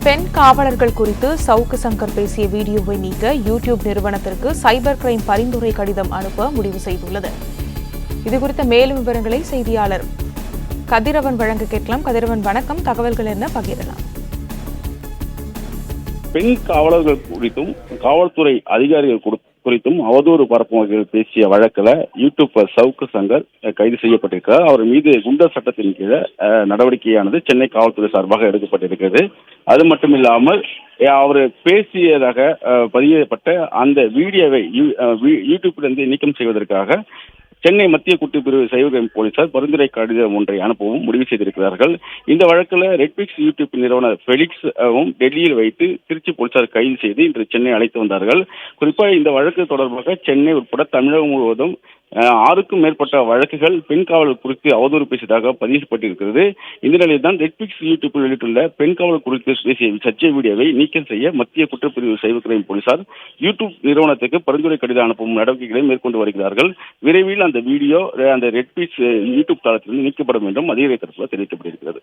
பெண் காவலர்கள் குறித்து சவுக்கு சங்கர் பேசிய வீடியோவை நீக்க யூடியூப் நிறுவனத்திற்கு சைபர் கிரைம் பரிந்துரை கடிதம் அனுப்ப முடிவு செய்துள்ளது. இதுகுறித்த மேலும் விவரங்களை செய்தியாளர் கதிரவன் வழங்க கேட்கலாம். கதிரவன் வணக்கம், தகவல்கள் என்ன பகிரலாம்? பெண் காவலர்கள் குறித்தும் காவல்துறை அதிகாரிகள் குறித்தும் அவதூறு பரப்பும் வகையில் பேசிய வழக்கில் யூடியூபர் சவுக்கு சங்கர் கைது செய்யப்பட்டிருக்கிறார். அவர் மீது குண்டர் சட்டத்தின் கீழே நடவடிக்கையானது சென்னை காவல்துறை சார்பாக எடுக்கப்பட்டிருக்கிறது. அது மட்டும் இல்லாமல் அவர் பேசியதாக பதியப்பட்ட அந்த வீடியோவை யூடியூப்பிலிருந்து நீக்கம் செய்வதற்காக சென்னை மத்திய குற்றப்பிரிவு சைபர் கிரைம் போலீசார் பரிந்துரை கடிதம் ஒன்றை அனுப்பவும் முடிவு செய்திருக்கிறார்கள். இந்த வழக்கில் ரெட்பிக்ஸ் யூடியூப் நிறுவனர் ஃபெலிக்ஸும் டெல்லியில் வைத்து திருச்சி போலீசார் கைது செய்து இன்று சென்னை அழைத்து வந்தார்கள். குறிப்பாக இந்த வழக்கு தொடர்பாக சென்னை உட்பட தமிழகம் முழுவதும் 6க்கும் மேற்பட்ட வழக்குகள் பெண் காவலர் குறித்து அவதூறு பேசியதாக பதியப்பட்டிருக்கிறது. இந்த நிலையில் தான் ரெட்பிக்ஸ் யூடியூப்பில் வெளியிட்டுள்ள பெண் காவலர் குறித்து பேசிய சர்ச்சை வீடியோவை நீக்கம் செய்ய மத்திய குற்றப்பிரிவு சைபர் கிரைம் போலீசார் யூடியூப் நிறுவனத்துக்கு பரிந்துரை கடிதம் அனுப்பும் நடவடிக்கைகளை மேற்கொண்டு வருகிறார்கள். விரைவில் அந்த வீடியோ அந்த ரெட்பிக்ஸ் யூடியூப் தளத்திலிருந்து நீக்கப்படும் என்றும் அதிகாரி தரப்பில் தெரிவிக்கப்பட்டிருக்கிறது.